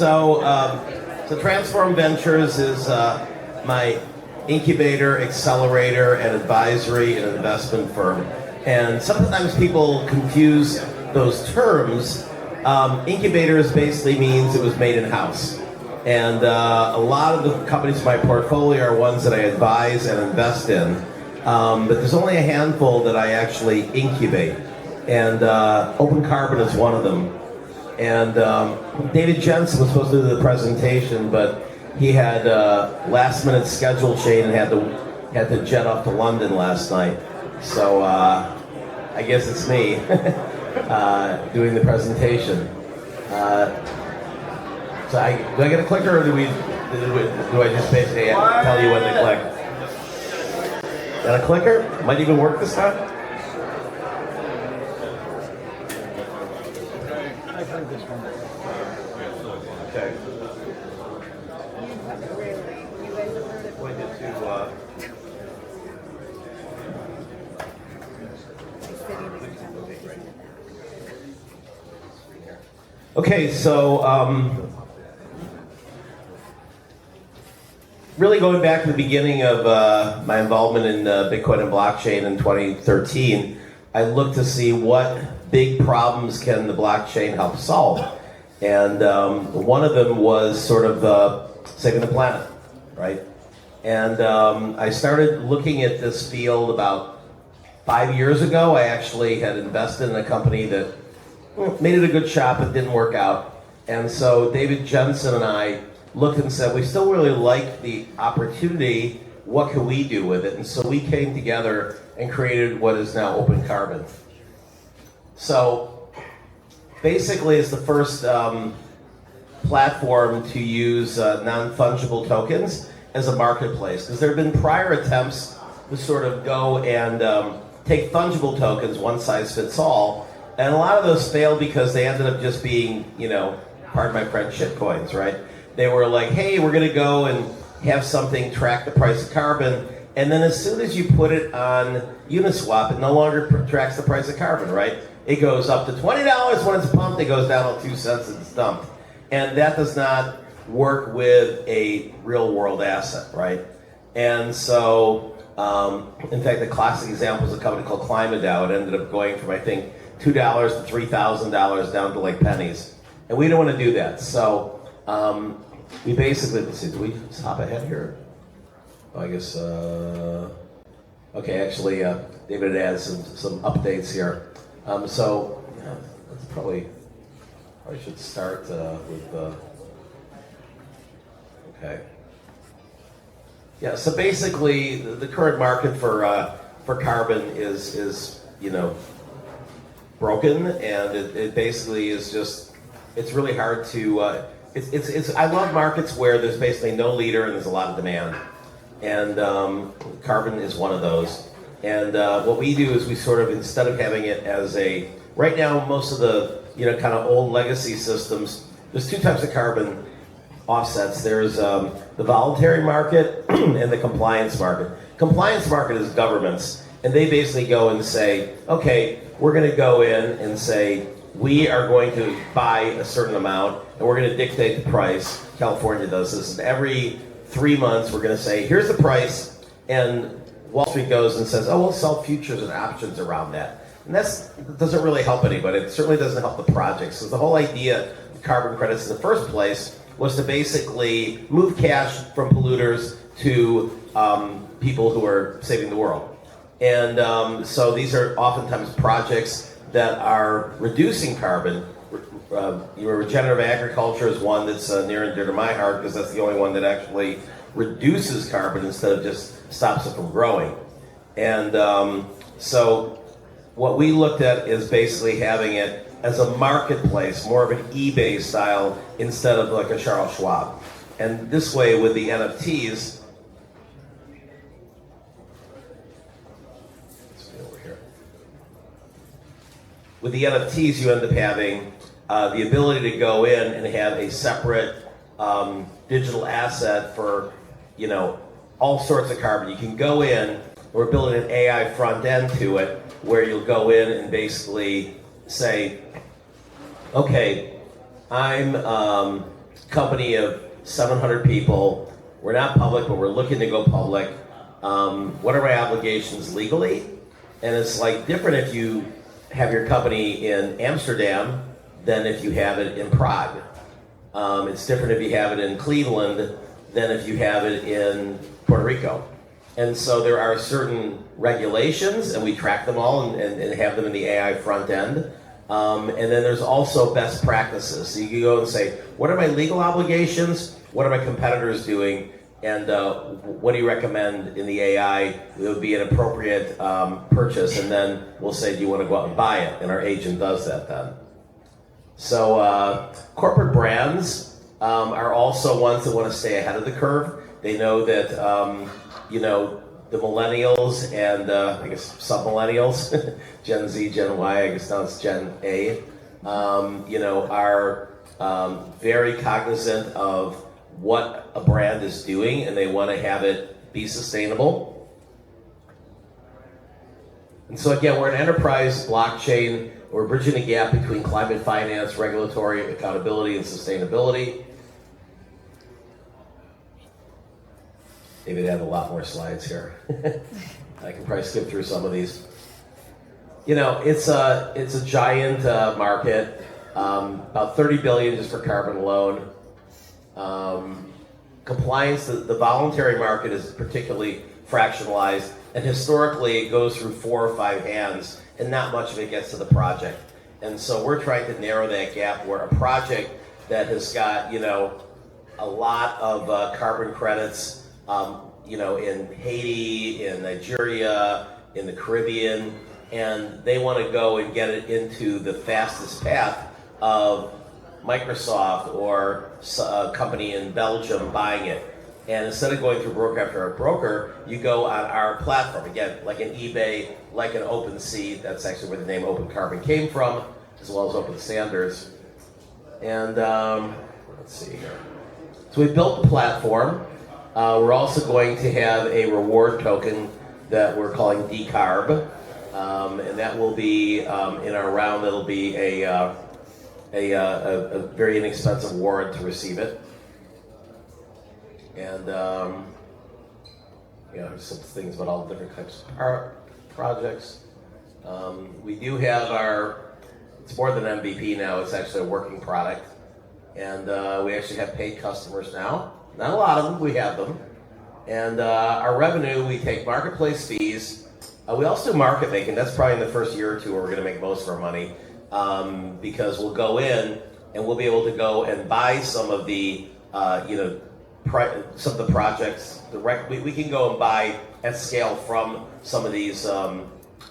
So Transform Ventures is my incubator, accelerator, and advisory and investment firm. And sometimes people confuse those terms. Incubators basically means it was made in-house. And a lot of the companies in my portfolio are ones that I advise and invest in. But there's only a handful that I actually incubate. And Open Carbon is one of them. And David Jensen was supposed to do the presentation, but he had last-minute schedule change and had to jet off to London last night. So I guess it's me doing the presentation. Do I get a clicker, or do I just basically tell you when to click? Got a clicker? Might even work this time. Okay. Okay, so really going back to the beginning of my involvement in Bitcoin and blockchain in 2013, I looked to see what big problems can the blockchain help solve. And one of them was sort of saving the planet, right? And I started looking at this field about 5 years ago. I actually had invested in a company that made it a good shot, but didn't work out. And so David Jensen and I looked and said, we still really like the opportunity. What can we do with it? And so we came together and created what is now Open Carbon. So basically it's the first platform to use non-fungible tokens as a marketplace. Because there have been prior attempts to sort of go and take fungible tokens, one size fits all. And a lot of those failed because they ended up just being, pardon my French, shit coins, right? They were like, hey, we're going to go and have something track the price of carbon. And then as soon as you put it on Uniswap, it no longer tracks the price of carbon, right? It goes up to $20 when it's pumped. It goes down to 2 cents and it's dumped. And that does not work with a real world asset, right? And so, in fact, the classic example is a company called ClimateDAO. It ended up going from, I think, $2 to $3,000 down to like pennies. And we don't want to do that. So we basically, let's see, do we just hop ahead here? Oh, I guess, okay, actually, David had some updates here. So let's probably should start with, okay. Yeah, so basically the current market for carbon is broken, and it basically is just, it's really hard to, I love markets where there's basically no leader and there's a lot of demand. And carbon is one of those. And what we do is we sort of, instead of having it as right now most of the, kind of old legacy systems, there's two types of carbon offsets. There's the voluntary market and the compliance market. Compliance market is governments, and they basically go and say, okay, we're going to go in and say, we are going to buy a certain amount, and we're going to dictate the price. California does this, and every 3 months we're going to say, here's the price, and Wall Street goes and says, oh, we'll sell futures and options around that. And that doesn't really help anybody. It certainly doesn't help the projects. So the whole idea of carbon credits in the first place was to basically move cash from polluters to people who are saving the world. And so these are oftentimes projects that are reducing carbon. Regenerative agriculture is one that's near and dear to my heart, because that's the only one that actually reduces carbon instead of just stops it from growing. And so what we looked at is basically having it as a marketplace, more of an eBay style instead of like a Charles Schwab. And this way with the NFTs, with the NFTs you end up having the ability to go in and have a separate digital asset for all sorts of carbon. You can go in We're building an AI front end to it where you'll go in and basically say, okay, I'm a company of 700 people. We're not public, but we're looking to go public. What are my obligations legally? And it's like different if you have your company in Amsterdam than if you have it in Prague. It's different if you have it in Cleveland than if you have it in Puerto Rico. And so there are certain regulations, and we track them all and have them in the AI front end. And then there's also best practices. So you can go and say, what are my legal obligations? What are my competitors doing? And what do you recommend in the AI? It would be an appropriate purchase. And then we'll say, do you want to go out and buy it? And our agent does that then. So corporate brands are also ones that want to stay ahead of the curve. They know that, the millennials and I guess sub-millennials, Gen Z, Gen Y, I guess now it's Gen A, are very cognizant of what a brand is doing, and they want to have it be sustainable. And so again, we're an enterprise blockchain. We're bridging the gap between climate finance, regulatory accountability, and sustainability. David had a lot more slides here. I can probably skip through some of these. It's a giant market, about 30 billion just for carbon alone. Compliance, the voluntary market is particularly fractionalized, and historically it goes through 4 or 5 hands, and not much of it gets to the project. And so we're trying to narrow that gap where a project that has got, a lot of carbon credits, in Haiti, in Nigeria, in the Caribbean, and they want to go and get it into the fastest path of Microsoft or a company in Belgium buying it. And instead of going through broker after a broker, you go on our platform. Again, like an eBay, like an OpenSea, that's actually where the name Open Carbon came from, as well as Open Standards. And let's see here. So we built the platform. We're also going to have a reward token that we're calling Decarb. And that will be, in our round, it'll be a very inexpensive warrant to receive it. And some things about all the different types of projects. We do have it's more than MVP now, it's actually a working product. And we actually have paid customers now. Not a lot of them, we have them. And our revenue, we take marketplace fees. We also do market making. That's probably in the first year or two where we're going to make most of our money. Because we'll go in and we'll be able to go and buy some of the, some of the projects. We can go and buy at scale from some of these,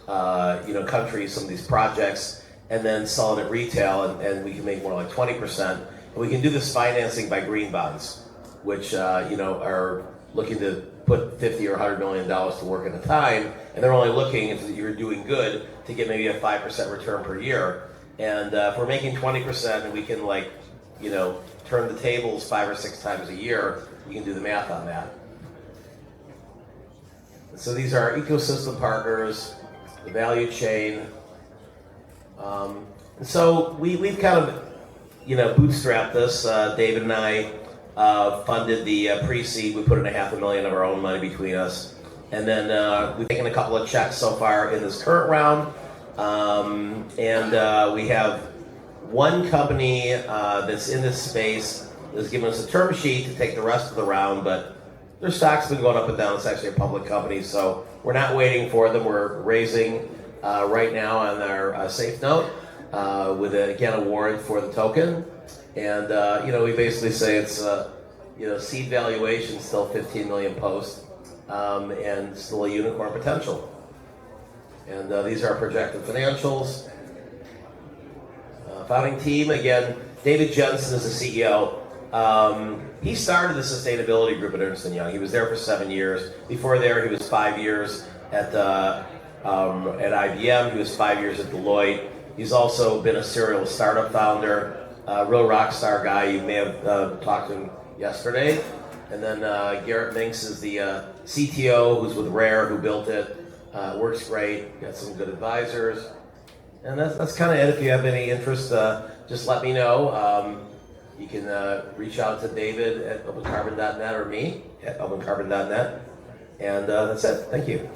countries, some of these projects, and then sell it at retail, and we can make more like 20%. And we can do this financing by green bonds, which are looking to put $50 or $100 million to work at a time, and they're only looking, if you're doing good, to get maybe a 5% return per year. And if we're making 20% and we can turn the tables 5 or 6 times a year, you can do the math on that. So these are our ecosystem partners, the value chain. And so we've kind of bootstrapped this. David and I funded the pre-seed. We put in $500,000 of our own money between us. And then we've taken a couple of checks so far in this current round. And we have one company that's in this space that's given us a term sheet to take the rest of the round, but their stock's been going up and down. It's actually a public company, so we're not waiting for them. We're raising right now on our safe note with, again, a warrant for the token. And, we basically say it's, seed valuation still 15 million post and still a unicorn potential. And these are our projected financials. Founding team, again, David Jensen is the CEO. He started the sustainability group at Ernst & Young. He was there for 7 years. Before there, he was 5 years at IBM. He was 5 years at Deloitte. He's also been a serial startup founder, real rock star guy. You may have talked to him yesterday. And then Garrett Minks is the CTO, who's with Rare, who built it. Works great. Got some good advisors. And that's kind of it. If you have any interest, just let me know. You can reach out to David at opencarbon.net or me at opencarbon.net. And that's it. Thank you.